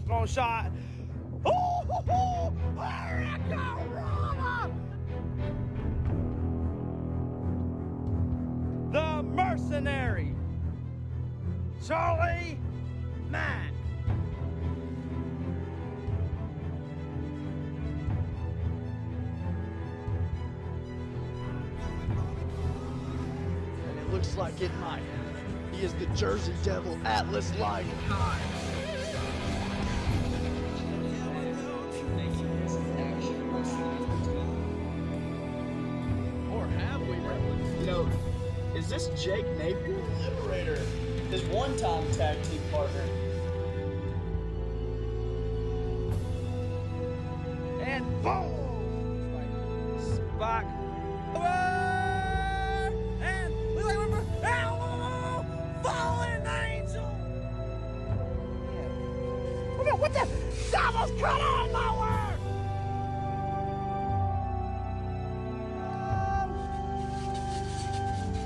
long shot. The mercenary, Charlie Mack. And it looks like it might. He is the Jersey Devil, Atlas-like. Or have we? You know, is this Jake Napier? Liberator, his one-time tag team partner. And boom! Spike. And we like remember Outlaw Fallen Angel. Yeah. What the? Devil's cut out of nowhere!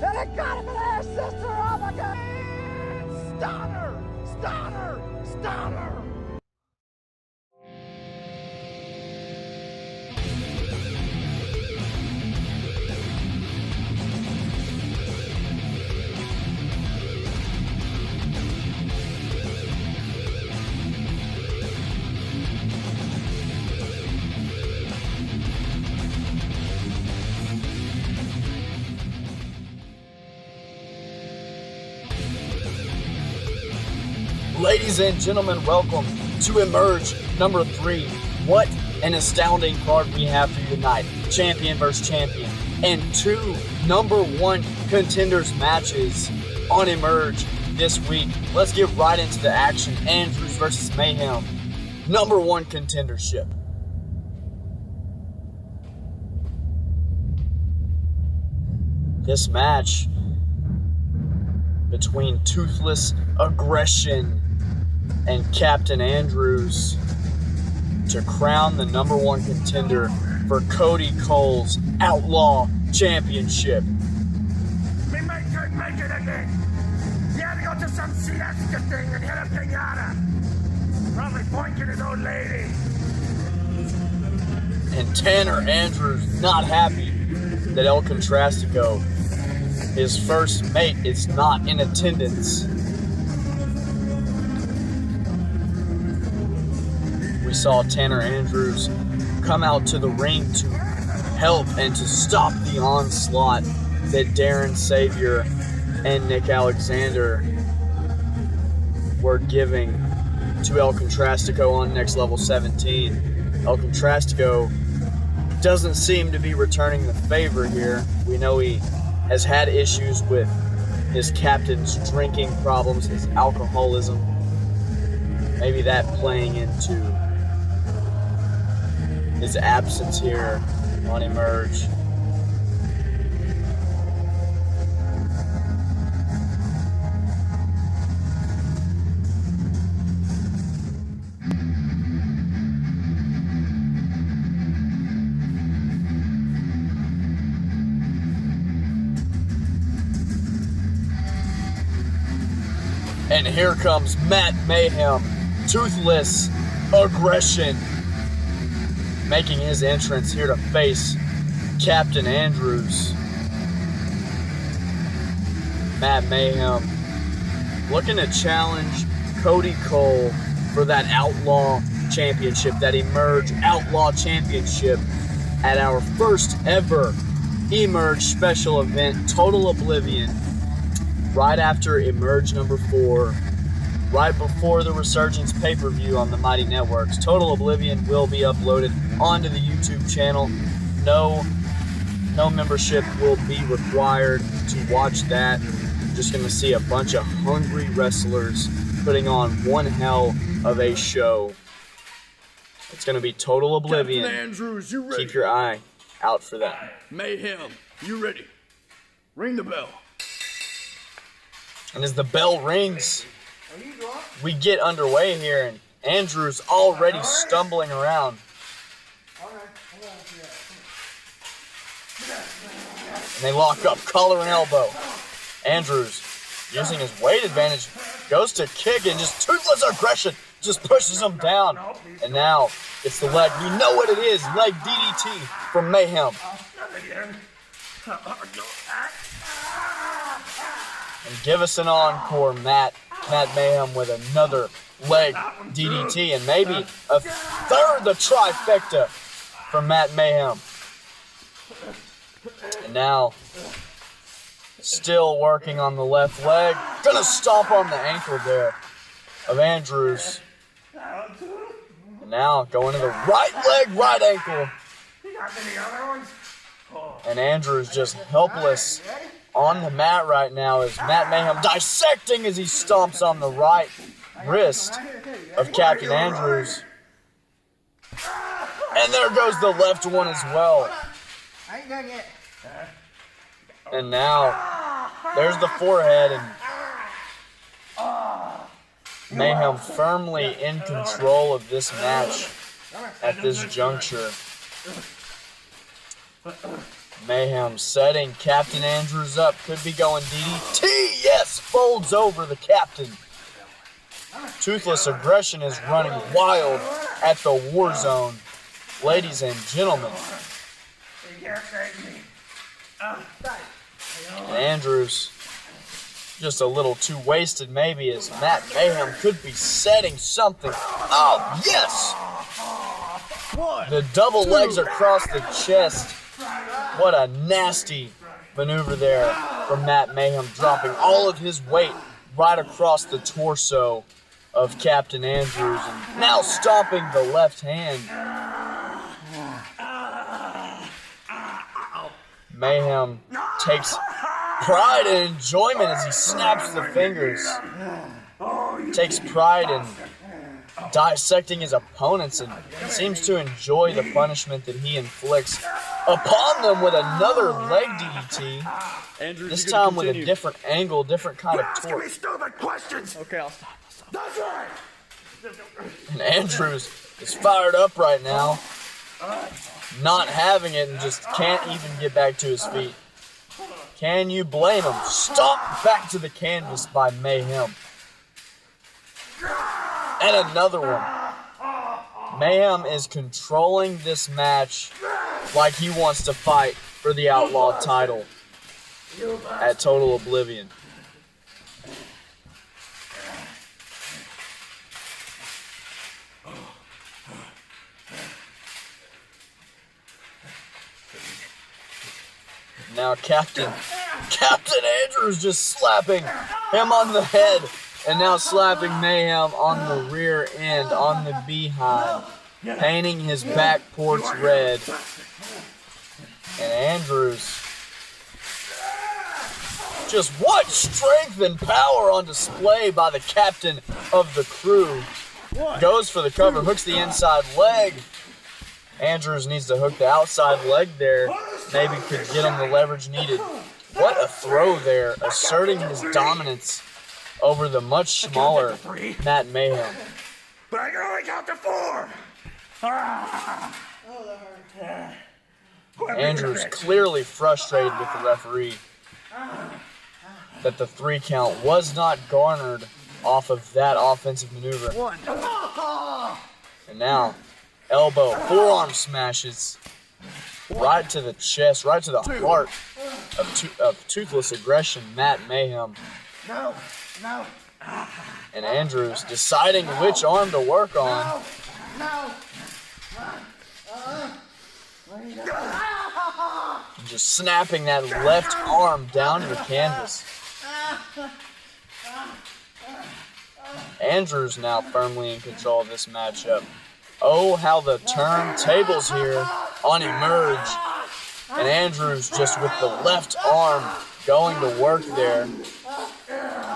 And it got him in there, sister! Oh my God! Stunner! Stunner! Stunner! Ladies and gentlemen, welcome to Emerge number 3. What an astounding card we have for you tonight. Champion versus champion. And 2 number 1 contenders matches on Emerge this week. Let's get right into the action. Andrews versus Mayhem. Number 1 contendership. This match between Toothless Aggression and Captain Andrews to crown the number 1 contender for Cody Cole's Outlaw Championship. We could make it again. He had to go to some siesta thing and hit a pinata. Probably boinking his old lady. And Tanner Andrews not happy that El Contrastico, his first mate, is not in attendance. We saw Tanner Andrews come out to the ring to help and to stop the onslaught that Darren Savior and Nick Alexander were giving to El Contrastico on Next Level 17. El Contrastico doesn't seem to be returning the favor here. We know he has had issues with his captain's drinking problems, his alcoholism. Maybe that playing into his absence here on Emerge. And here comes Matt Mayhem, Toothless Aggression, making his entrance here to face Captain Andrews. Matt Mayhem looking to challenge Cody Cole for that Outlaw Championship, that EMERGE Outlaw Championship at our first ever EMERGE special event, Total Oblivion, right after EMERGE number 4, right before the Resurgence pay-per-view on the Mighty Networks. Total Oblivion will be uploaded onto the YouTube channel. No membership will be required to watch that. You're just going to see a bunch of hungry wrestlers putting on one hell of a show. It's going to be Total Oblivion. Captain Andrews, you ready? Keep your eye out for that. Mayhem, you ready? Ring the bell. And as the bell rings, we get underway here, and Andrew's already stumbling around. And they lock up, collar and elbow. Andrews, using his weight advantage, goes to kick, and just Toothless Aggression just pushes him down. And now it's the leg. We know what it is. Leg DDT from Mayhem. And give us an encore, Matt Mayhem with another leg DDT. And maybe a third, the trifecta from Matt Mayhem. And now, still working on the left leg. Gonna stomp on the ankle there of Andrews. And now going to the right leg, right ankle. And Andrews just helpless on the mat right now as Matt Mayhem dissecting as he stomps on the right wrist of Captain Andrews. And there goes the left one as well. And now, there's the forehead, and Mayhem firmly in control of this match at this juncture. Mayhem setting Captain Andrews up, could be going DDT, yes, folds over the Captain. Toothless Aggression is running wild at the Warzone, ladies and gentlemen. And Andrews just a little too wasted maybe as Matt Mayhem could be setting something. Oh, yes! The double legs across the chest. What a nasty maneuver there from Matt Mayhem, dropping all of his weight right across the torso of Captain Andrews. And now stomping the left hand. Mayhem takes pride and enjoyment as he snaps the fingers. Takes pride in dissecting his opponents and seems to enjoy the punishment that he inflicts upon them with another leg DDT. This time with a different angle, different kind of torque. Okay, I'll stop. That's right. And Andrews is fired up right now. Not having it and just can't even get back to his feet. Can you blame him? Stomped back to the canvas by Mayhem. And another one. Mayhem is controlling this match like he wants to fight for the Outlaw title at Total Oblivion. Now Captain Andrews just slapping him on the head and now slapping Mayhem on the rear end, on the behind, painting his back porch red. And Andrews, just what strength and power on display by the captain of the crew. Goes for the cover, hooks the inside leg. Andrews needs to hook the outside leg there. Maybe could get him the leverage needed. What a throw there, asserting his dominance over the much smaller Matt Mayhem. But I can only count to 4. Andrews clearly frustrated with the referee that the 3 count was not garnered off of that offensive maneuver. And now, elbow, forearm smashes right to the chest, right to the heart of Toothless Aggression, Matt Mayhem. No. And Andrews deciding which arm to work on. And just snapping that left arm down to the canvas. Andrews now firmly in control of this matchup. Oh, how the turntables here on Emerge. And Andrews just with the left arm going to work there.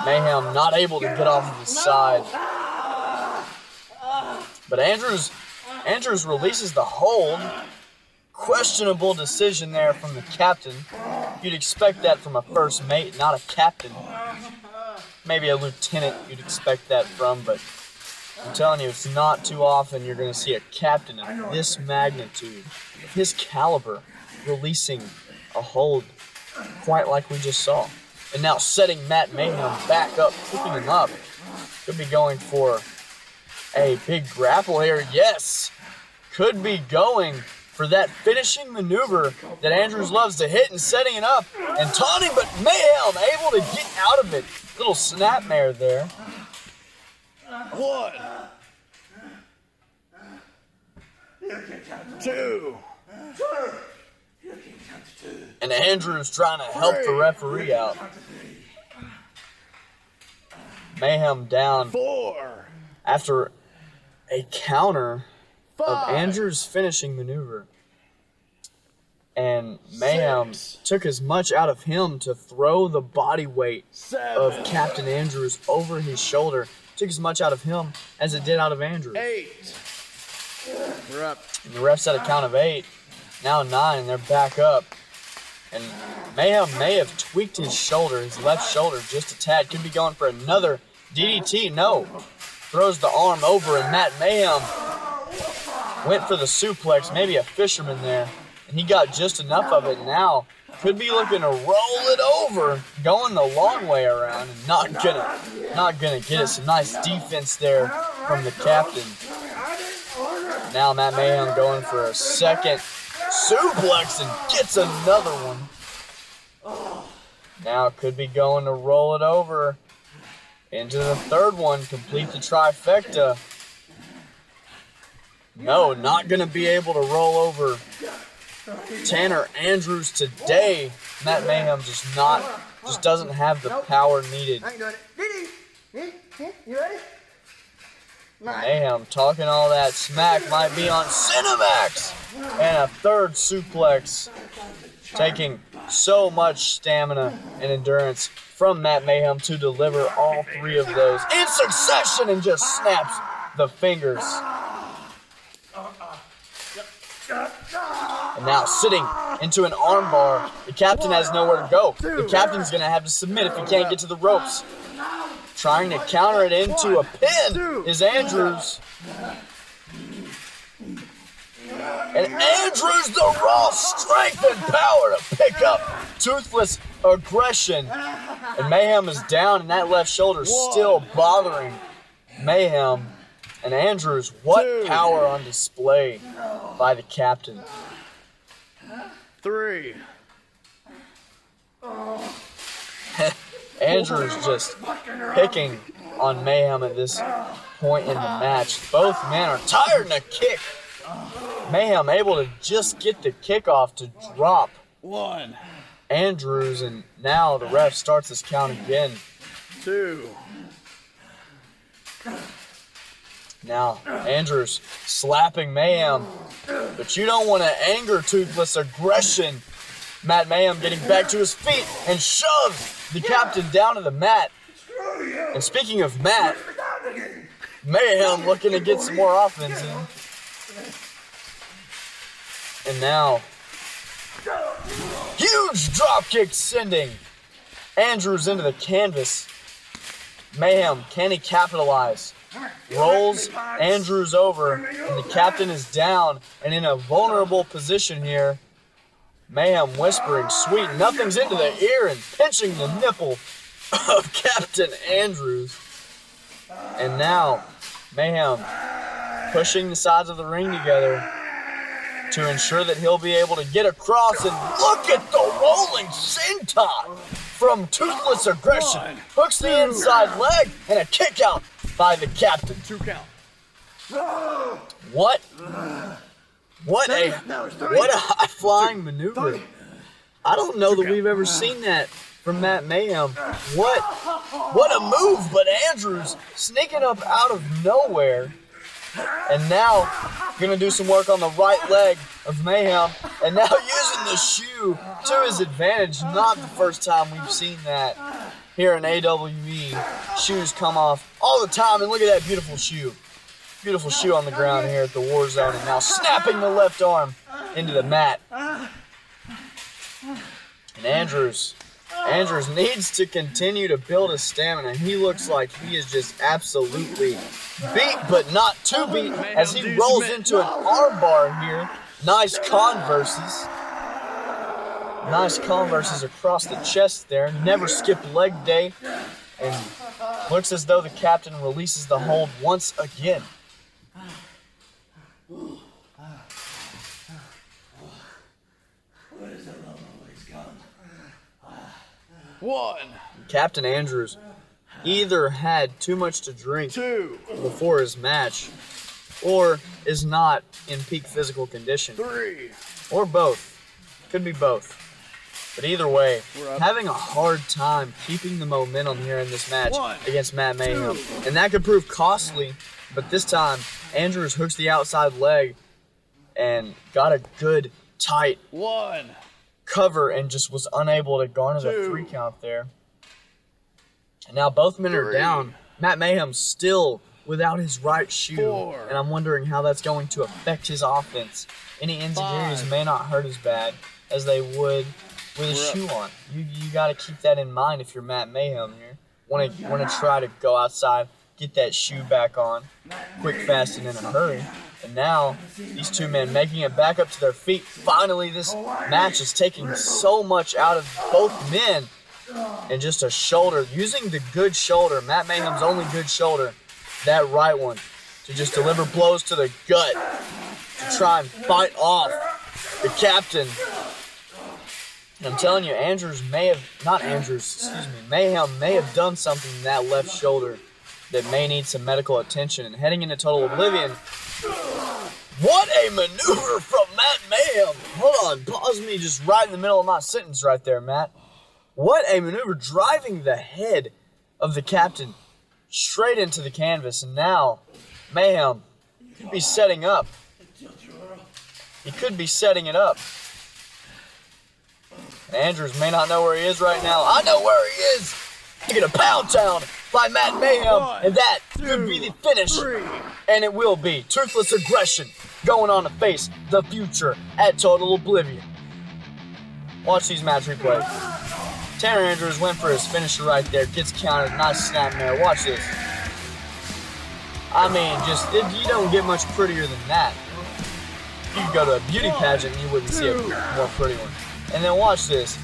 Mayhem not able to get off of the side. But Andrews releases the hold. Questionable decision there from the captain. You'd expect that from a first mate, not a captain. Maybe a lieutenant you'd expect that from, but I'm telling you, it's not too often you're going to see a captain of this magnitude, his caliber, releasing a hold quite like we just saw. And now setting Matt Mayhem back up, picking him up. Could be going for a big grapple here. Yes, could be going for that finishing maneuver that Andrews loves to hit and setting it up and taunting, but Mayhem able to get out of it. Little snapmare there. 1, 2. And Andrews trying to help the referee out. Mayhem down 4. after a counter 5. of Andrews' finishing maneuver. And Mayhem 6. took as much out of him to throw the body weight 7. of Captain Andrews over his shoulder. Took as much out of him as it did out of Andrews. 8. We're up. And the refs at a count of 8. Now 9, and they're back up. And Mayhem may have tweaked his shoulder, his left shoulder, just a tad. Could be going for another DDT. No. Throws the arm over, and Matt Mayhem went for the suplex, maybe a fisherman there. And he got just enough of it now. Could be looking to roll it over, going the long way around, and not gonna get it. Some nice defense there from the captain. Now Matt Mayhem going for a second suplex and gets another one. Now could be going to roll it over into the third one, complete the trifecta. No, not gonna be able to roll over Tanner Andrews today. Matt Mayhem just doesn't have the power needed. I ain't doing it. You ready? Mayhem talking all that smack, might be on Cinemax. And a third suplex, taking so much stamina and endurance from Matt Mayhem to deliver all 3 of those in succession and just snaps the fingers. And now sitting into an armbar. The captain has nowhere to go. The captain's going to have to submit if he can't get to the ropes. Trying to counter it into a pin is Andrews. And Andrews, the raw strength and power to pick up toothless aggression. And Mayhem is down, and that left shoulder still bothering Mayhem. And Andrews, what power on display by the captain. 3. Andrews just picking on Mayhem at this point in the match. Both men are tired in a kick. Mayhem able to just get the kickoff to drop 1, Andrews, and now the ref starts this count again. 2. Now Andrews slapping Mayhem, but you don't want to anger toothless aggression. Matt Mayhem getting back to his feet and shoves the captain down to the mat. And speaking of Matt, Mayhem looking to get some more offense in. And now, huge dropkick sending Andrews into the canvas. Mayhem, can he capitalize? Rolls Andrews over, and the captain is down and in a vulnerable position here. Mayhem whispering sweet nothings into the ear and pinching the nipple of Captain Andrews. And now, Mayhem pushing the sides of the ring together to ensure that he'll be able to get across, and look at the rolling senton from Toothless Aggression. Hooks the inside leg and a kick out by the captain. 2 count. What a high-flying maneuver. I don't know that we've ever seen that from Matt Mayhem. What a move, but Andrews sneaking up out of nowhere. And now gonna do some work on the right leg of Mayhem, and now using the shoe to his advantage. Not the first time we've seen that here in AWE. Shoes come off all the time, and look at that beautiful shoe. Beautiful shoe on the ground here at the Warzone, and now snapping the left arm into the mat. And Andrews needs to continue to build his stamina. He looks like he is just absolutely beat, but not too beat, as he rolls into an armbar here. Nice Converses. Nice Converses across the chest there. Never skip leg day. And looks as though the captain releases the hold once again. 1, Captain Andrews either had too much to drink 2, before his match or is not in peak physical condition. 3. Or both. Could be both. But either way, We're up. having a hard time keeping the momentum here in this match 1, against Matt Mayhem. 2. And that could prove costly, but this time, Andrews hooks the outside leg and got a good, tight 1, cover and just was unable to garner the 2. 3 count there. And now both men are 3. down. Matt Mayhem's still without his right shoe, 4. and I'm wondering how that's going to affect his offense. Any insecurities 5. may not hurt as bad as they would with a We're shoe up. on. You got to keep that in mind if you're Matt Mayhem here. Want to try to go outside, get that shoe back on, quick, fast, and in a hurry. And now these two men making it back up to their feet. Finally, this match is taking so much out of both men. And just a shoulder, using the good shoulder, Matt Mayhem's only good shoulder, that right one, to just deliver blows to the gut to try and fight off the captain. And I'm telling you, Mayhem may have done something in that left shoulder that may need some medical attention. And heading into Total Oblivion, what a maneuver from Matt Mayhem. Hold on, pause me just right in the middle of my sentence right there, Matt. What a maneuver, driving the head of the captain straight into the canvas. And now, Mayhem could be setting up. He could be setting it up. Andrews may not know where he is right now. I know where he is. Taking a pound town by Matt Mayhem. 1, And that 2, could be the finish. 3. And it will be. Toothless Aggression going on to face the future at Total Oblivion. Watch these match replays. Tanner Andrews went for his finisher right there. Gets counted. Nice snap there. Watch this. I mean, you don't get much prettier than that. You could go to a beauty pageant and you wouldn't see a more pretty one. And then watch this.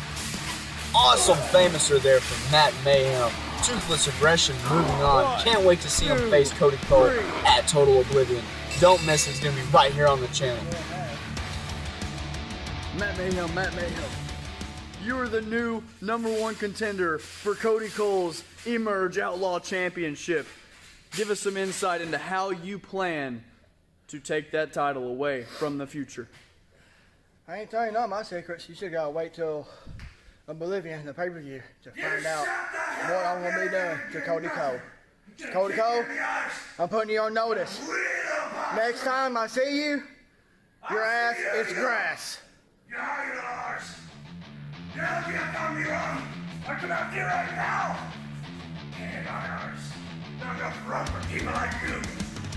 Awesome famouser there from Matt Mayhem. Toothless Aggression moving on. Can't wait to see him face Cody Cole at Total Oblivion. Don't miss it. It's going to be right here on the channel. Matt Mayhem. You are the new #1 contender for Cody Cole's EMERGE Outlaw Championship. Give us some insight into how you plan to take that title away from the future. I ain't telling you none of my secrets. You still gotta wait till Oblivion, the pay-per-view, to find out what I'm gonna be doing to Cody Cole. Cody Cole, I'm putting you on notice. Next time I see you, your ass is grass. I come after you right now! And ours. Not enough room for people like you!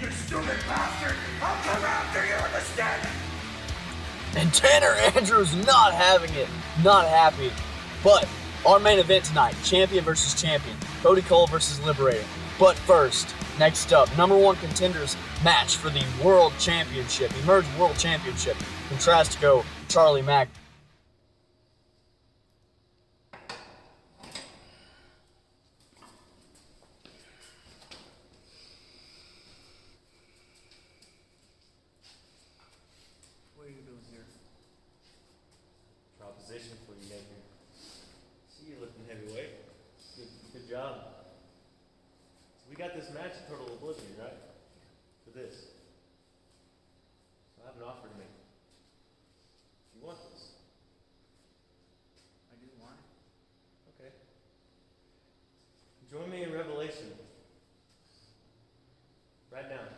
You stupid bastard! I'll come after you, understand? And Tanner Andrews not having it, not happy. But our main event tonight, champion versus champion, Cody Cole versus Liberator. But first, next up, #1 contenders match for the World Championship, EMERGE World Championship. Contrastico, Charlie Mack. Proposition for you, Nathan. See you lifting heavyweight. Good job. So we got this match at Total Oblivion, right? For this. So I have an offer to make. You want this? I do want it. Okay. Join me in Revelation. Right now.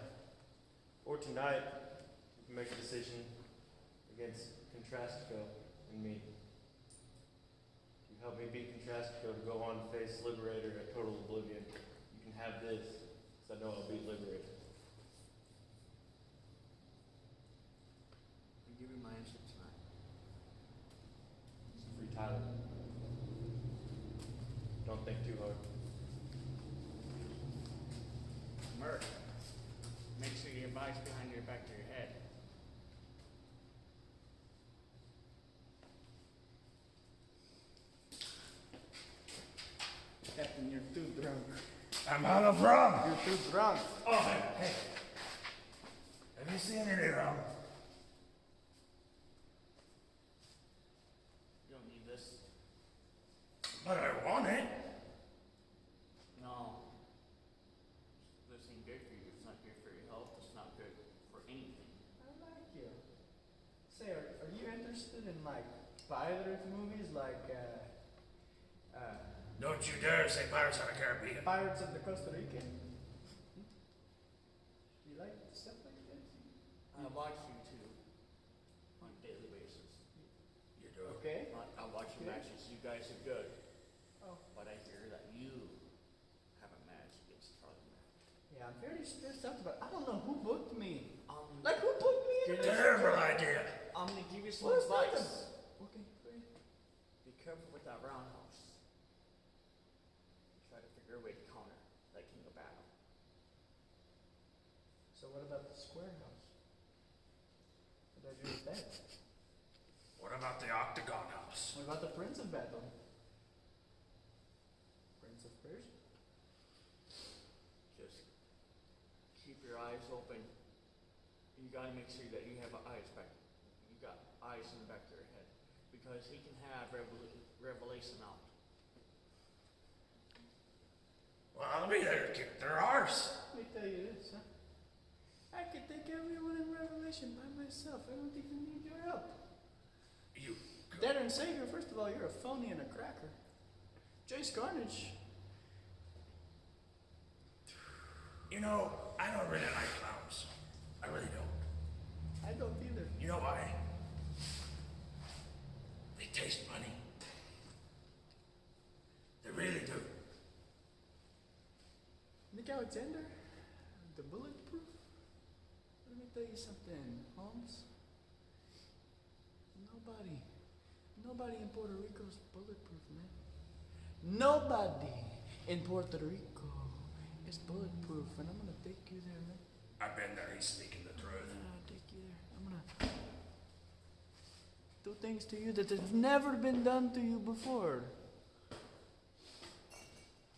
Or tonight, you can make a decision against Contrastico and me. You help me beat Contrastico to go on to face Liberator at Total Oblivion. You can have this, because I know I'll beat Liberator. I'll give you my answer tonight. It's a free title. Don't think too hard. Merc, make sure your mic's behind your back of your head. Captain, you're too drunk. I'm out of rum! You're too drunk. Oh, hey. Have you seen any rum? You don't need this. But I want like pirates movies, like Don't you dare say Pirates of the Caribbean. Pirates of the Costa Rica. You like stuff like this? I watch you two on a daily basis. You do. Okay. I watch your matches. You guys are good. Oh. But I hear that you have a match against Charlie Mack. Yeah, I'm very stressed out about. I don't know who booked me. Like who booked me? In this? Terrible idea. I'm gonna give you some What's advice. Okay, great. Be careful with that roundhouse. Try to figure a way to counter that King of Battle. So what about the square house? What did I do with that? What about the Octagon House? What about the Prince of Battle? Prince of Persia? Just keep your eyes open. You gotta make sure that you have eyes back. You got eyes in the back of your head. Because he can have revelation out. Well, I'll be there to kick their arse. Let me tell you this, huh? I can take everyone in Revelation by myself. I don't even need your help. You Dad and Savior, first of all, you're a phony and a cracker. Jace Carnage. You know, I don't really like clowns. I really don't. I don't either. You know why? They taste money. They really do. Nick Alexander, the bulletproof. Let me tell you something, Holmes. Nobody in Puerto Rico is bulletproof, man. Nobody in Puerto Rico is bulletproof, and I'm gonna take you there, man. I've been there. He's speaking the truth. I'll take you there. I'm gonna do things to you that have never been done to you before.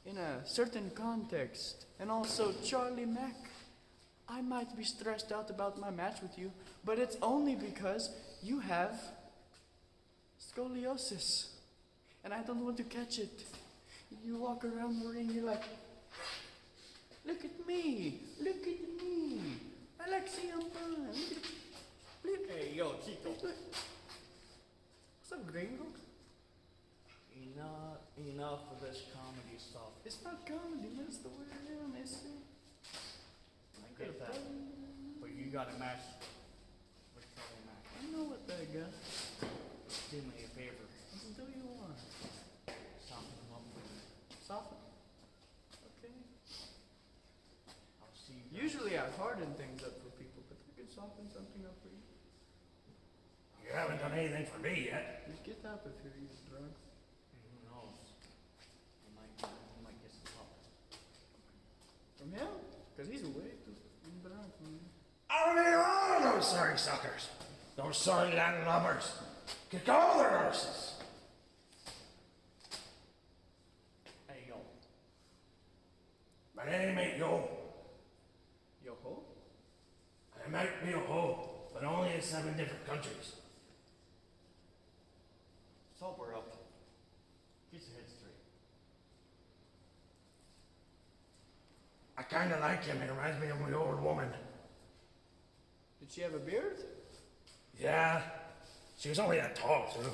In a certain context. And also, Charlie Mack, I might be stressed out about my match with you, but it's only because you have scoliosis. And I don't want to catch it. You walk around the ring, you're like, look at me, look at me. I like CM Punk. Hey, yo, Chico. What's up, gringo? Enough of this comedy stuff. It's not comedy, man. It's the way I am, it's I get that. But you got a match with Charlie Mack. I know what that got. Do me a favor. What do you want? Soften him up for me. Soften? Okay. I'll see you guys. Usually I harden things up for people, but I can soften something up for you. You haven't done anything for me yet. Just get up if you're using drugs. Who knows? I might get some help. From him? Because he's way too drunk from me. I don't need all of those sorry suckers. Those sorry landlubbers. Kick all their arses. Hey, yo. My name ain't Yo. Yo-ho? I might be a hoe, but only in 7 different countries. Sober up. Get your head straight. I kinda like him. He reminds me of my old woman. Did she have a beard? Yeah. She was only that tall, too.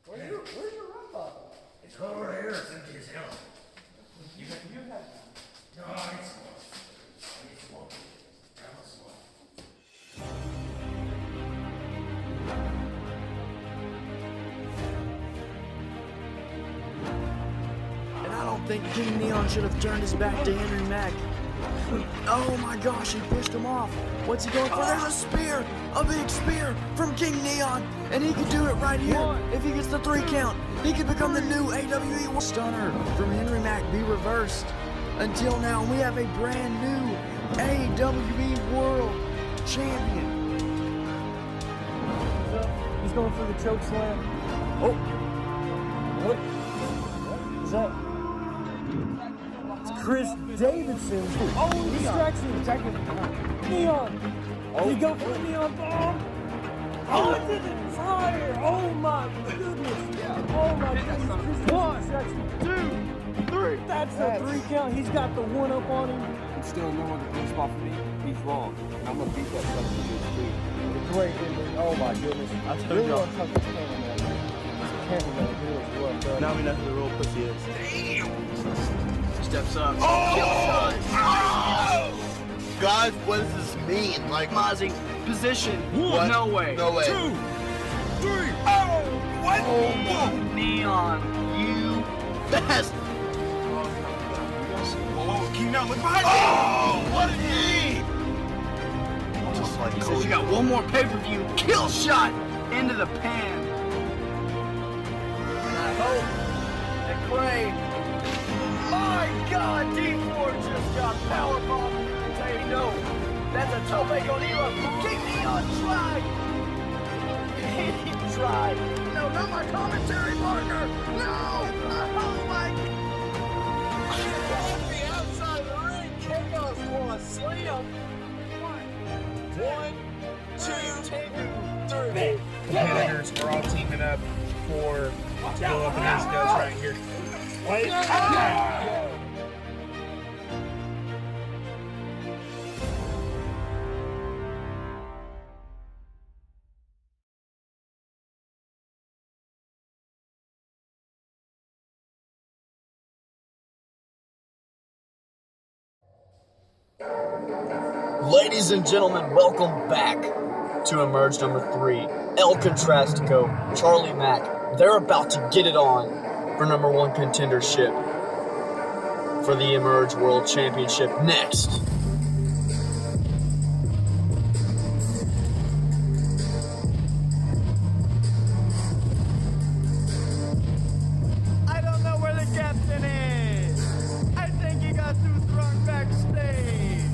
Where's your rub bottle? It's over here. It's empty as hell. You have. No, I need some more. I need some more. Grab us some more. And I don't think King Neon should have turned his back to Henry Mack. Oh my gosh, he pushed him off. What's he going for? There's a spear! A big spear from King Neon! And he could do it right here. If he gets the 3 count, he could become the new AWE Stunner from Henry Mack be reversed. Until now, we have a brand new AWE World Champion. He's going for the choke slam. Oh. What? Is that? It's Chris Davidson. Oh, distraction. Neon. Did he go for the Neon bomb? Oh, it's in the fire. Oh my goodness. Oh my goodness. 1, 2, 3. That's a 3 count. He's got the 1 up on him. still no other good spot for me, he's wrong. And I'm gonna beat that son of a bitch too. Great ending. Oh my goodness. I told Really y'all. want to touch this camera, man. This camera, man, really is rough, though. Now we know who the real pussy is. Steps up. Guys, what does this mean? Like, Mozzie, position. What? No way. No way. 2, 3, oh! What? Oh my Neon, you Best. Whoa, keep now, look behind Oh, what a knee! Just like He says Cody. you got one more pay-per-view kill shot into the pan. And I hope that Cray, my God, D4 just got powerbombed. Hey, no, that's a tope con hilo. Keep Neon tried. He tried. No, not my commentary partner. No. Oh my. On the outside of the ring, Chaos one, slam. 1, 2, 3. Competitors are all teaming up to go up against us right here. Wait. Ladies and gentlemen, welcome back to Emerge number 3. El Contrastico, Charlie Mack, they're about to get it on for number 1 contendership for the Emerge World Championship next. I don't know where the captain is. I think he got too thrown backstage.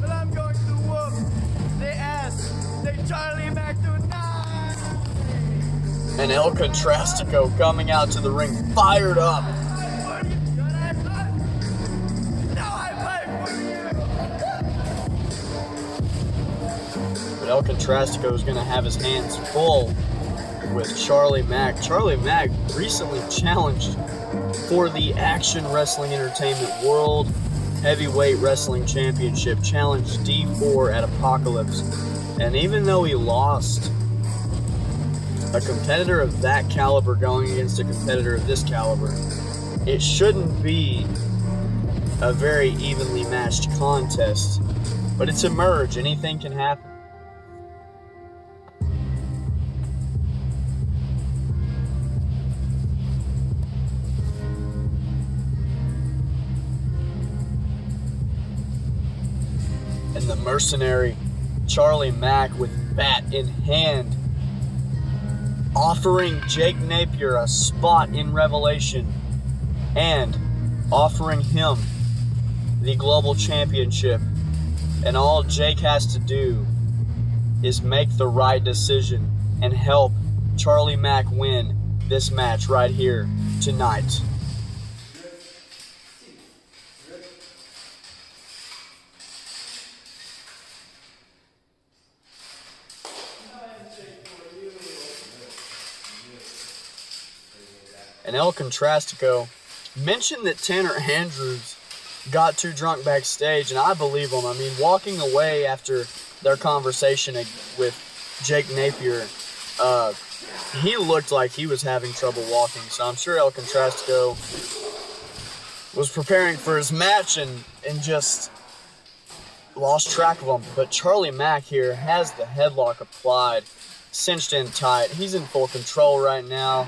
But I'm going to whoop the ass the Charlie Mack tonight. And El Contrastico coming out to the ring fired up. I put you. Good I thought. No, I play for you. But El Contrastico is going to have his hands full with Charlie Mack. Charlie Mack recently challenged for the Action Wrestling Entertainment World Heavyweight Wrestling Championship, challenged D4 at Apocalypse. And even though he lost, a competitor of that caliber going against a competitor of this caliber, it shouldn't be a very evenly matched contest. But it's Emerge, anything can happen. And the mercenary Charlie Mack with bat in hand, offering Jake Napier a spot in Revelation and offering him the Global Championship. And all Jake has to do is make the right decision and help Charlie Mack win this match right here tonight. And El Contrastico mentioned that Tanner Andrews got too drunk backstage, and I believe him. I mean, walking away after their conversation with Jake Napier, he looked like he was having trouble walking. So I'm sure El Contrastico was preparing for his match and just lost track of him. But Charlie Mack here has the headlock applied, cinched in tight. He's in full control right now.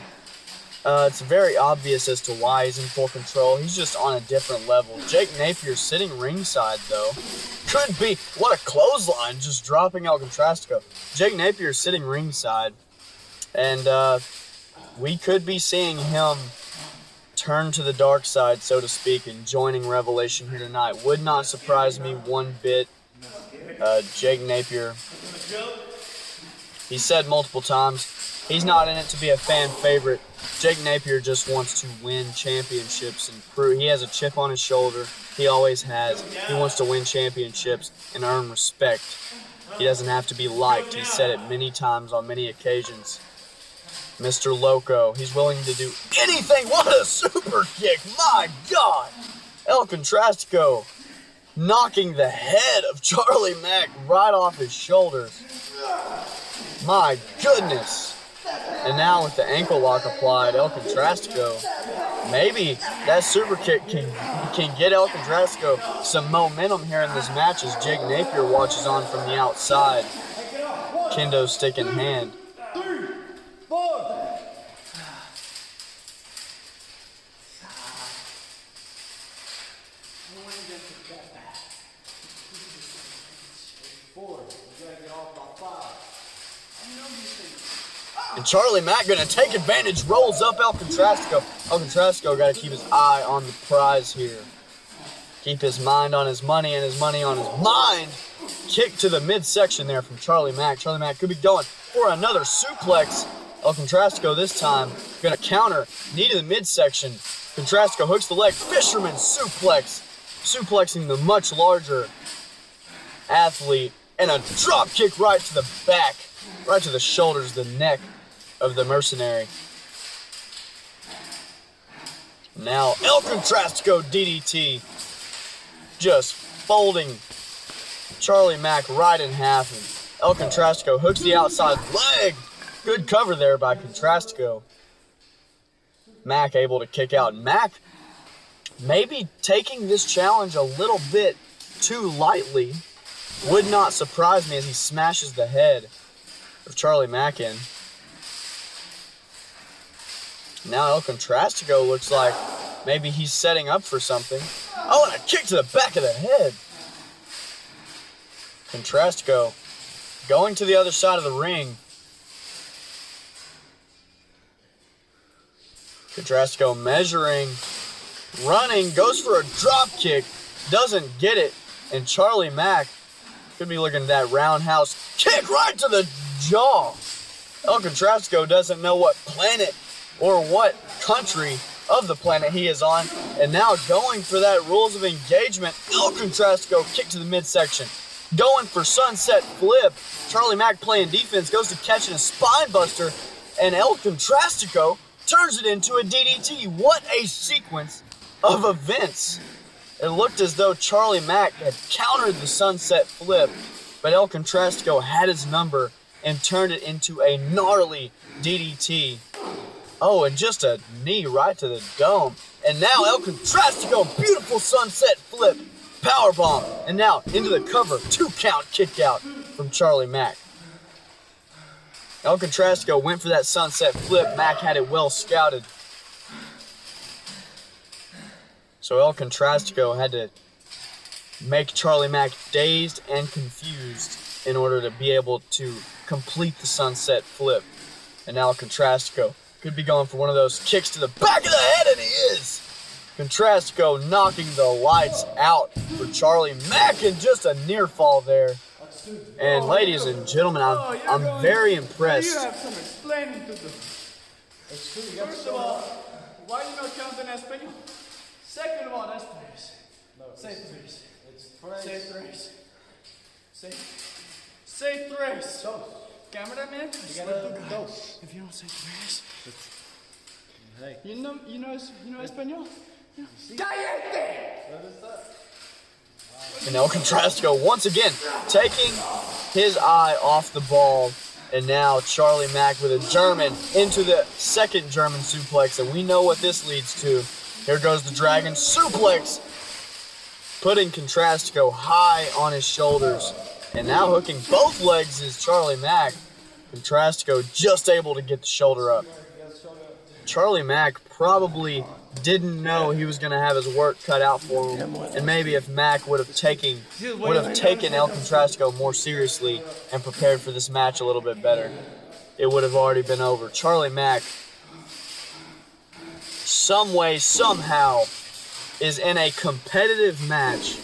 It's very obvious as to why he's in full control. He's just on a different level. Jake Napier sitting ringside, though. Could be. What a clothesline, just dropping El Contrastico. Jake Napier sitting ringside. And we could be seeing him turn to the dark side, so to speak, and joining Revelation here tonight. Would not surprise me one bit. Jake Napier, he said multiple times, he's not in it to be a fan favorite. Jake Napier just wants to win championships and prove he has a chip on his shoulder. He always has. He wants to win championships and earn respect. He doesn't have to be liked. He said it many times on many occasions. Mr. Loco, he's willing to do anything. What a super kick. My God. El Contrastico knocking the head of Charlie Mack right off his shoulders. My goodness. And now with the ankle lock applied, El Contrastico, maybe that super kick can get El Contrastico some momentum here in this match as Jake Napier watches on from the outside. Kendo stick in hand. 3, 4. And Charlie Mack gonna take advantage, rolls up El Contrastico. El Contrastico gotta keep his eye on the prize here. Keep his mind on his money and his money on his mind. Kick to the midsection there from Charlie Mack. Charlie Mack could be going for another suplex. El Contrastico this time gonna counter, knee to the midsection. Contrastico hooks the leg, fisherman suplex. Suplexing the much larger athlete. And a drop kick right to the back, right to the shoulders, the neck of the mercenary. Now El Contrastico DDT, just folding Charlie Mack right in half. And El Contrastico hooks the outside leg. Good cover there by Contrastico. Mack able to kick out. Mack maybe taking this challenge a little bit too lightly. Would not surprise me as he smashes the head of Charlie Mack in. Now El Contrastico looks like maybe he's setting up for something. Oh, and a kick to the back of the head. Contrastico going to the other side of the ring. Contrastico measuring, running, goes for a drop kick, doesn't get it, and Charlie Mack could be looking at that roundhouse kick right to the jaw. El Contrastico doesn't know what planet or what country of the planet he is on. And now going for that rules of engagement. El Contrastico kick to the midsection. Going for sunset flip. Charlie Mack playing defense, goes to catching a spine buster. And El Contrastico turns it into a DDT. What a sequence of events. It looked as though Charlie Mack had countered the sunset flip, but El Contrastico had his number and turned it into a gnarly DDT. Oh, and just a knee right to the dome. And now El Contrastico, beautiful sunset flip, powerbomb, and now into the cover, 2 count kick out from Charlie Mack. El Contrastico went for that sunset flip. Mack had it well scouted. So El Contrastico had to make Charlie Mack dazed and confused in order to be able to complete the sunset flip. And now El Contrastico could be going for one of those kicks to the back of the head, and he is! Contrastico knocking the lights out for Charlie Mack, and just a near fall there. And ladies and gentlemen, I'm very impressed. You have some explaining to do. First of all, why you not counting Espanol? Second of all, that's tres. No, say tres. It's tres. Say tres. Say tres. Dos. Cameraman, you gotta dos. If you don't say tres, hey. You know Espanol? Cállate! And El Contrastico once again taking his eye off the ball. And now Charlie Mack with a German into the second German suplex. And we know what this leads to. Here goes the Dragon suplex, putting Contrastico high on his shoulders. And now hooking both legs is Charlie Mack. Contrastico just able to get the shoulder up. Charlie Mack probably didn't know he was going to have his work cut out for him. And maybe if Mack would have taken El Contrastico more seriously and prepared for this match a little bit better, it would have already been over. Charlie Mack, some way, somehow, is in a competitive match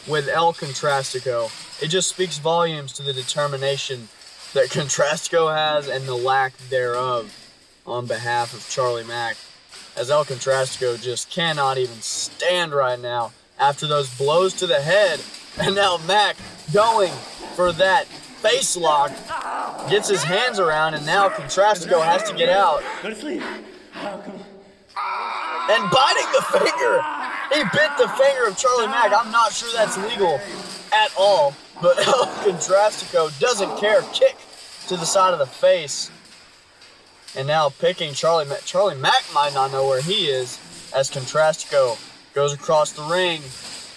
with El Contrastico. It just speaks volumes to the determination that Contrastico has and the lack thereof on behalf of Charlie Mack, as El Contrastico just cannot even stand right now after those blows to the head. And now Mack going for that face lock, gets his hands around, and now Contrastico has to get out. Go to sleep. And biting the finger He bit the finger of Charlie Mack. I'm not sure that's legal at all, but Contrastico doesn't care. Kick to the side of the face. And now picking Charlie Mack. Charlie Mack might not know where he is as Contrastico goes across the ring.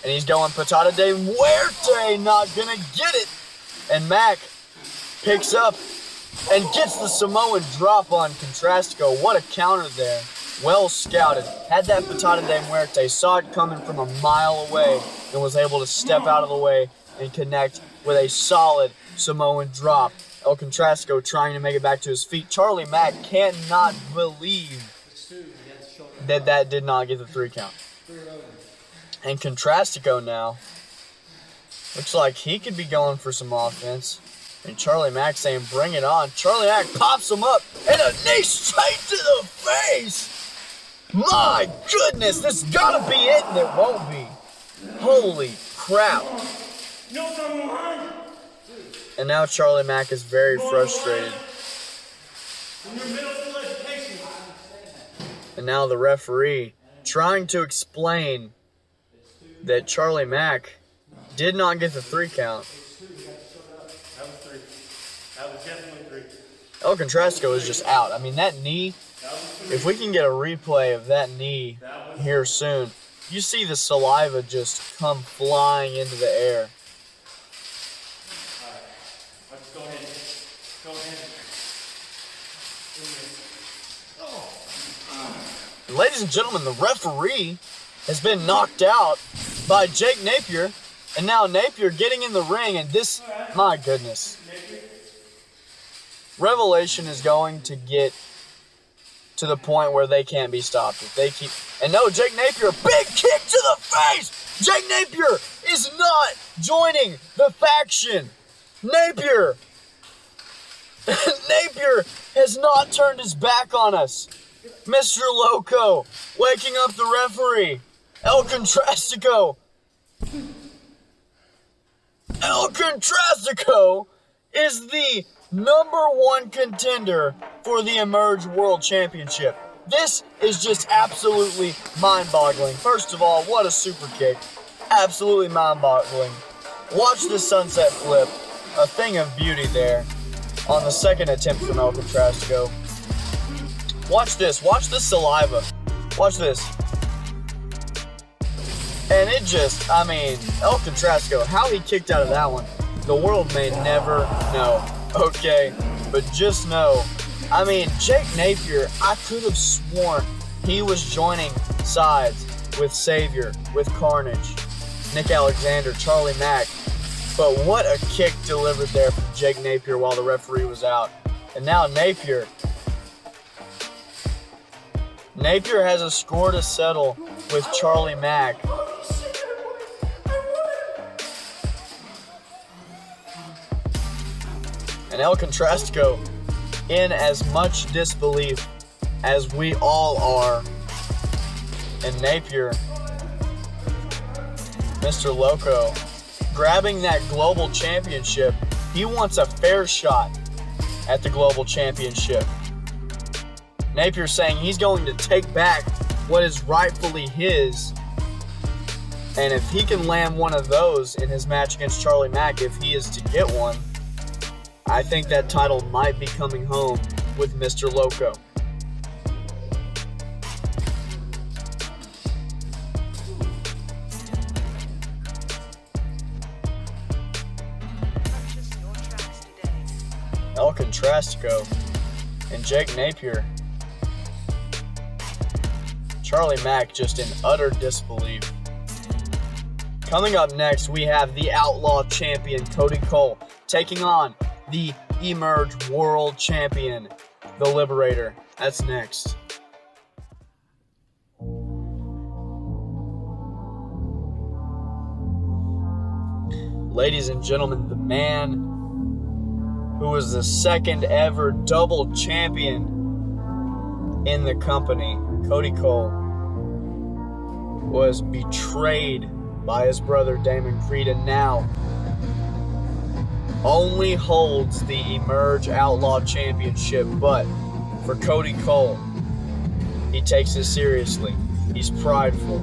And he's going patada de muerte, not gonna get it. And Mack picks up and gets the Samoan drop on Contrastico. What a counter there. Well scouted. Had that patada de muerte, saw it coming from a mile away, and was able to step out of the way and connect with a solid Samoan drop. El Contrastico trying to make it back to his feet. Charlie Mack cannot believe that did not get the 3 count. And Contrastico now looks like he could be going for some offense. And Charlie Mack saying, bring it on. Charlie Mack pops him up and a knee straight to the face. My goodness, this gotta be it, and it won't be. Holy crap. And now Charlie Mack is very frustrated. And now the referee trying to explain that Charlie Mack did not get the 3 count. That was definitely 3. El Contrastico is just out. I mean, that knee, if we can get a replay of that knee here soon, you see the saliva just come flying into the air. Let's go ahead. Go ahead. Ladies and gentlemen, the referee has been knocked out by Jake Napier, and now Napier getting in the ring, and this, my goodness. Revelation is going to get to the point where they can't be stopped. If they keep, and no, Jake Napier, big kick to the face! Jake Napier is not joining the faction. Napier has not turned his back on us. Mr. Loco waking up the referee. El Contrastico. El Contrastico is the #1 contender for the EMERGE World Championship. This is just absolutely mind-boggling. First of all, what a super kick. Absolutely mind-boggling. Watch the sunset flip. A thing of beauty there on the second attempt from El Contrastico. Watch this. Watch the saliva. Watch this. And it just, I mean, El Contrastico, how he kicked out of that one, the world may never know. Okay, but just know, I mean, Jake Napier, I could have sworn he was joining sides with Savior, with Carnage, Nick Alexander, Charlie Mack. But what a kick delivered there from Jake Napier while the referee was out. And now Napier has a score to settle with Charlie Mack. And El Contrastico in as much disbelief as we all are. And Napier, Mr. Loco, grabbing that global championship. He wants a fair shot at the global championship. Napier saying he's going to take back what is rightfully his. And if he can land one of those in his match against Charlie Mack, if he is to get one, I think that title might be coming home with Mr. Loco. El Contrastico and Jake Napier. Charlie Mack just in utter disbelief. Coming up next, we have the Outlaw Champion, Cody Cole, taking on the EMERGE World Champion, the Liberator. That's next. Ladies and gentlemen, the man who was the second ever double champion in the company, Cody Cole, was betrayed by his brother Damon Creed, and now only holds the EMERGE Outlaw Championship. But for Cody Cole, he takes it seriously. He's prideful.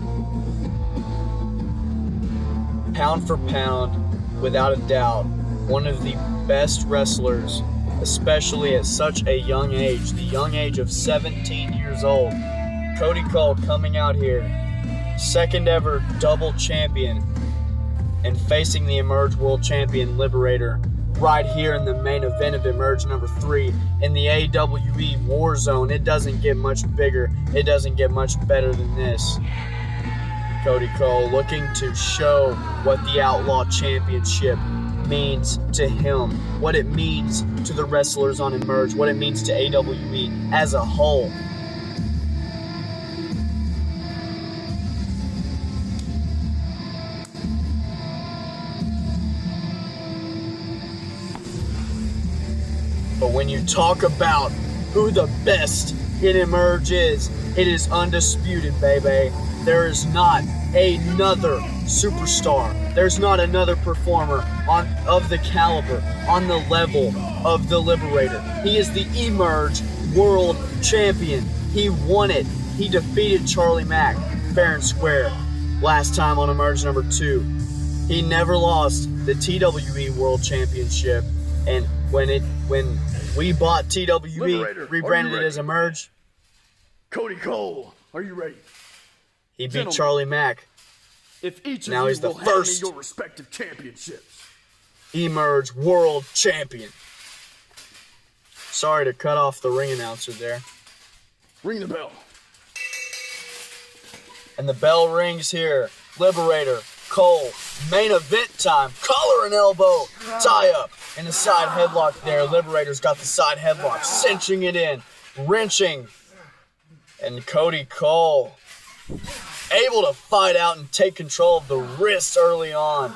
pound for pound, without a doubt, one of the best wrestlers, especially at such a young age, the young age of 17 years old. Cody Cole coming out here, second ever double champion, and facing the EMERGE World Champion Liberator right here in the main event of EMERGE number 3 in the AWE Warzone. It doesn't get much bigger. It doesn't get much better than this. Cody Cole looking to show what the Outlaw Championship means to him, what it means to the wrestlers on EMERGE, what it means to AWE as a whole. But when you talk about who the best in EMERGE is, it is undisputed, baby. There is not another superstar. There's not another performer of the caliber, on the level of the Liberator. He is the EMERGE World Champion. He won it. He defeated Charlie Mack fair and square last time on EMERGE number 2. He never lost the TWE World Championship, and when we bought TWE, Liberator, rebranded it as EMERGE, Cody Cole, are you ready? he beat Gentlemen, Charlie Mack. If each of Now you he's the will hand me first your respective championships. EMERGE World Champion. Sorry to cut off the ring announcer there. Ring the bell. And the bell rings here. Liberator, Cole, main event time. Collar and elbow, tie up, and a side headlock there. Liberator's got the side headlock, cinching it in, wrenching. And Cody Cole able to fight out and take control of the wrist early on.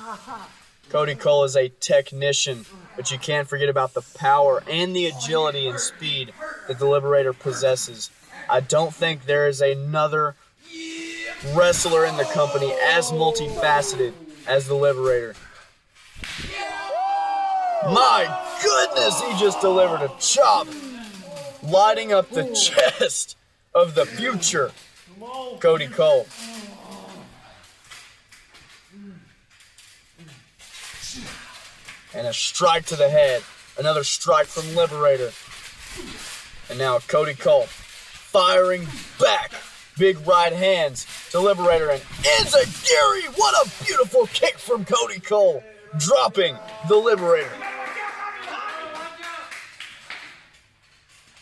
Cody Cole is a technician, but you can't forget about the power and the agility and speed that the Liberator possesses. I don't think there is another wrestler in the company as multifaceted as the Liberator. My goodness, he just delivered a chop, lighting up the chest of the future Cody Cole. And a strike to the head. Another strike from Liberator. And now Cody Cole firing back. Big right hands to Liberator, and Enziguri. What a beautiful kick from Cody Cole, dropping the Liberator.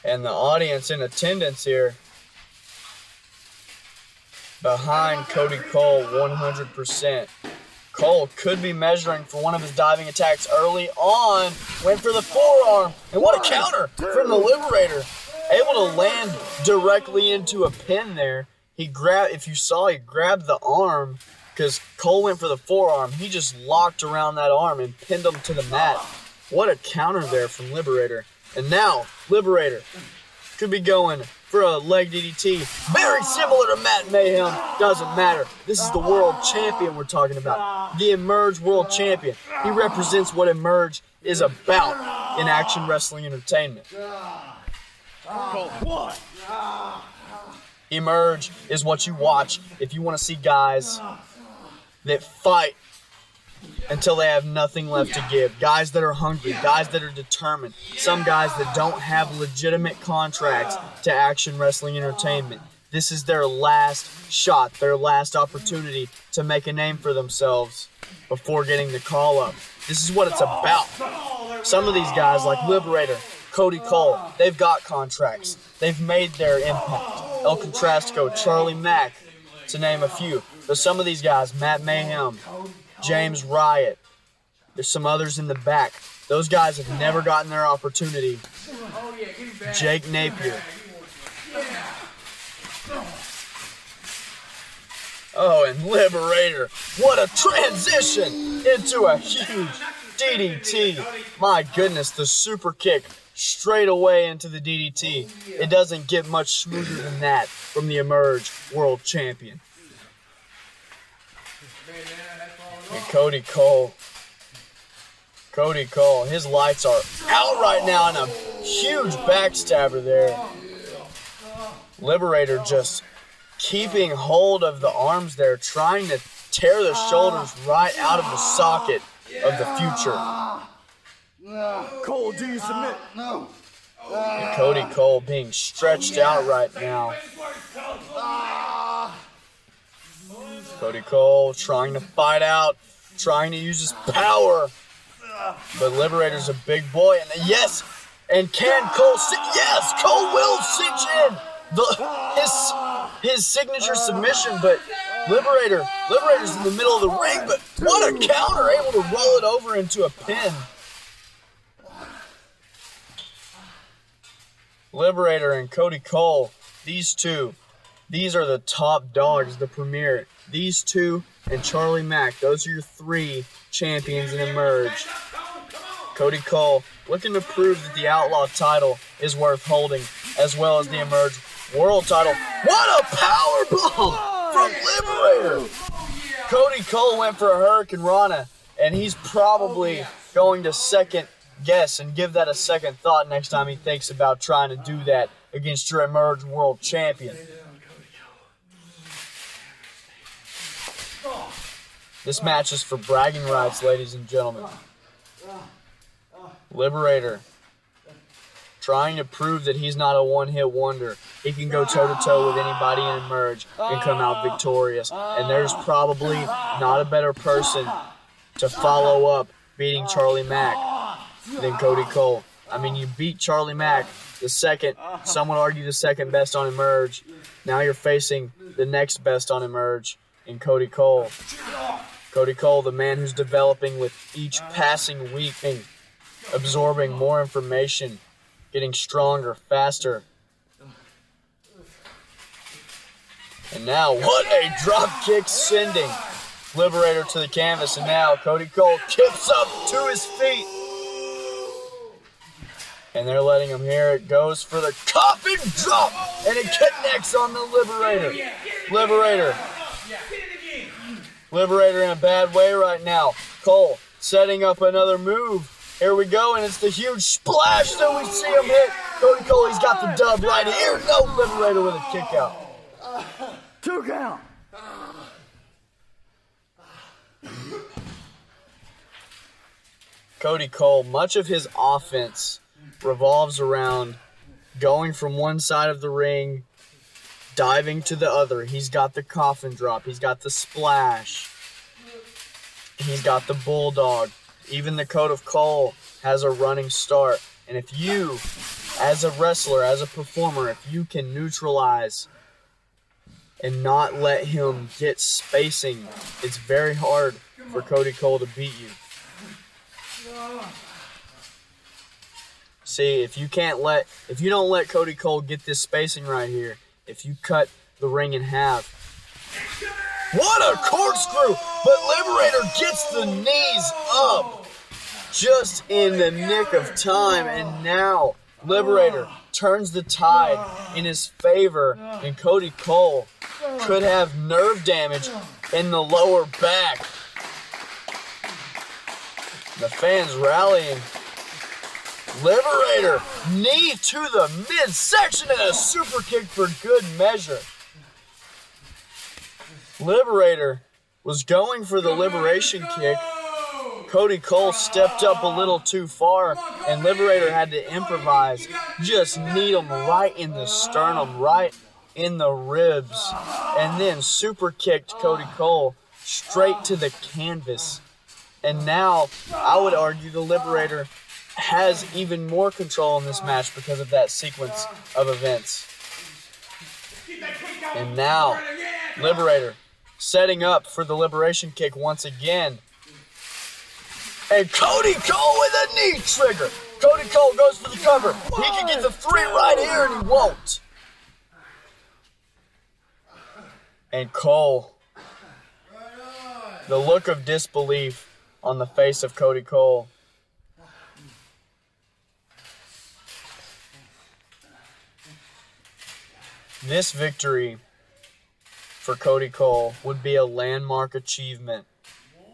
And the audience in attendance here behind Cody Cole 100%. Cole could be measuring for one of his diving attacks early on. Went for the forearm, and what a counter from the Liberator. Able to land directly into a pin there. If you saw, he grabbed the arm because Cole went for the forearm. He just locked around that arm and pinned him to the mat. What a counter there from Liberator. And now, Liberator could be going for a leg DDT. Very similar to Matt Mayhem. Doesn't matter. This is the world champion we're talking about. The EMERGE World Champion. He represents what EMERGE is about in action wrestling entertainment. EMERGE is what you watch if you want to see guys that fight until they have nothing left to give. Guys that are hungry, guys that are determined. Some guys that don't have legitimate contracts to action wrestling entertainment. This is their last shot, their last opportunity to make a name for themselves before getting the call up. This is what it's about. Some of these guys like Liberator, Cody Cole, they've got contracts. They've made their impact. El Contrastico, Charlie Mack, to name a few. But some of these guys, Matt Mayhem, James Riot, there's some others in the back. Those guys have never gotten their opportunity. Jake Napier. Oh, and Liberator. What a transition into a huge DDT. My goodness, the super kick straight away into the DDT. It doesn't get much smoother than that from the EMERGE World Champion. And Cody Cole, his lights are out right now, and a huge backstabber there. Liberator just keeping hold of the arms there, trying to tear the shoulders right out of the socket of the future. Cole, do you submit? No. And Cody Cole being stretched out right now. Cody Cole trying to fight out, trying to use his power. But Liberator's a big boy, and yes, and can Cole yes, Cole will cinch in his signature submission, but Liberator's in the middle of the ring, but what a counter, able to roll it over into a pin. Liberator and Cody Cole, these are the top dogs, the premier. These two and Charlie Mack, those are your 3 champions in EMERGE. Cody Cole looking to prove that the Outlaw title is worth holding, as well as the EMERGE World title. What a power bomb from Liberator! Cody Cole went for a Hurricane Rana, and he's probably going to second guess and give that a second thought next time he thinks about trying to do that against your EMERGE World Champion. This match is for bragging rights, ladies and gentlemen. Liberator trying to prove that he's not a one-hit wonder. He can go toe-to-toe with anybody in EMERGE and come out victorious. And there's probably not a better person to follow up beating Charlie Mack than Cody Cole. I mean, you beat Charlie Mack, the second, some would argue the second best on EMERGE. Now you're facing the next best on EMERGE in Cody Cole. Cody Cole, the man who's developing with each passing week, absorbing more information, getting stronger, faster. And now, what a drop kick sending Liberator to the canvas. And now Cody Cole kips up to his feet. And they're letting him hear it. Goes for the coffin drop. And it connects on the Liberator. Liberator in a bad way right now. Cole setting up another move. Here we go, and it's the huge splash that we see him hit. Cody Cole, he's got the dub right here. No, Liberator with a kick out. 2 count. Cody Cole, much of his offense revolves around going from one side of the ring, diving to the other. He's got the coffin drop. He's got the splash. He's got the bulldog. Even the Code of Cole has a running start. And if you, as a wrestler, as a performer, if you can neutralize and not let him get spacing, it's very hard for Cody Cole to beat you. See, if you don't let Cody Cole get this spacing right here, if you cut the ring in half, what a corkscrew! But Liberator gets the knees up just in the nick of time, and now Liberator turns the tide in his favor, and Cody Cole could have nerve damage in the lower back. The fans rallying. Liberator, knee to the midsection and a super kick for good measure. Liberator was going for the liberation kick. Cody Cole stepped up a little too far, and Liberator had to improvise. Just knee him right in the sternum, right in the ribs, and then super kicked Cody Cole straight to the canvas. And now, I would argue the Liberator has even more control in this match because of that sequence of events. And now, Liberator setting up for the liberation kick once again. And Cody Cole with a knee trigger. Cody Cole goes for the cover. He can get the 3 right here, and he won't. And Cole, the look of disbelief on the face of Cody Cole. This victory for Cody Cole would be a landmark achievement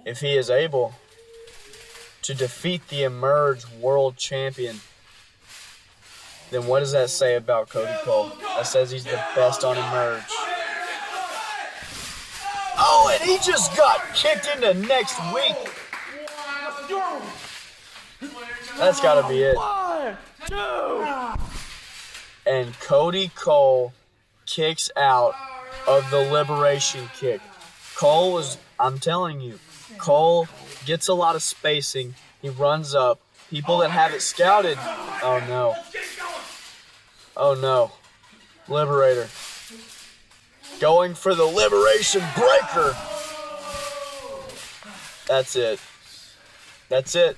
if he is able to defeat the EMERGE World Champion. Then what does that say about Cody Cole? That says he's the best on EMERGE. Oh, and he just got kicked into next week. That's got to be it. 1, 2. And Cody Cole kicks out of the Liberation kick. Cole was, I'm telling you, Cole gets a lot of spacing. He runs up. People that have it scouted. Oh no. Oh no. Liberator. Going for the Liberation breaker. That's it. That's it.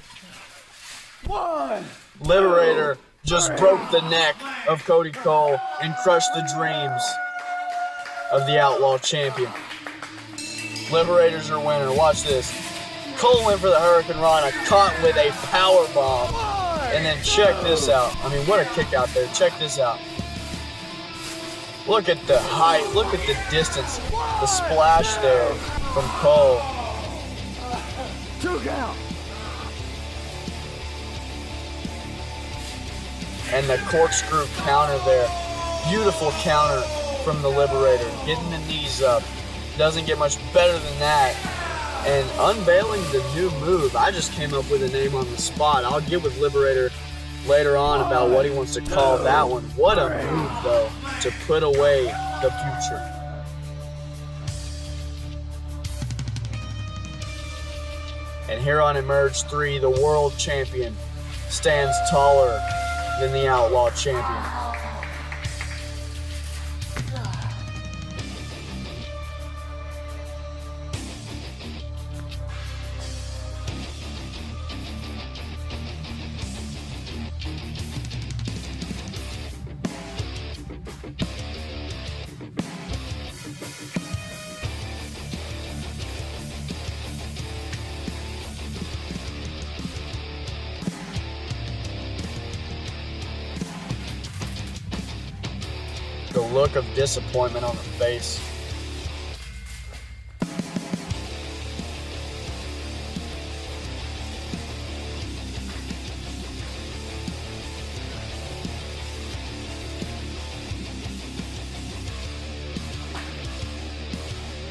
1. Liberator just broke the neck of Cody Cole and crushed the dreams of the Outlaw Champion. Liberators are winner. Watch this. Cole went for the Hurricane Rana, caught with a power bomb. And then check this out. I mean, what a kick out there. Check this out. Look at the height. Look at the distance. The splash there from Cole. 2 count. And the corkscrew counter there. Beautiful counter from the Liberator. Getting the knees up. Doesn't get much better than that. And unveiling the new move. I just came up with a name on the spot. I'll get with Liberator later on about what he wants to call that one. What a move, though, to put away the future. And here on Emerge 3, the world champion stands taller than the Outlaw Champion. The look of disappointment on the face.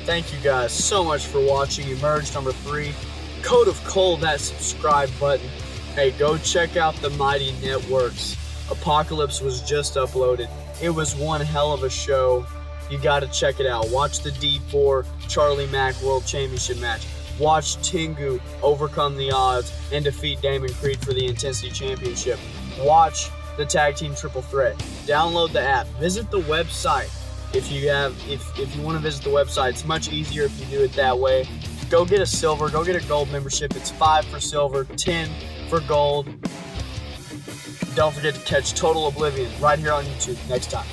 Thank you guys so much for watching Emerge number 3. Code of Cole, that subscribe button. Hey, go check out the Mighty Networks. Apocalypse was just uploaded. It was one hell of a show. You got to check it out. Watch the D4 Charlie Mack World Championship match. Watch Tengu overcome the odds and defeat Damon Creed for the Intensity Championship. Watch the Tag Team Triple Threat. Download the app. Visit the website. If you want to visit the website, it's much easier if you do it that way. Go get a silver. Go get a gold membership. It's 5 for silver, 10 for gold. Don't forget to catch Total Oblivion right here on YouTube next time.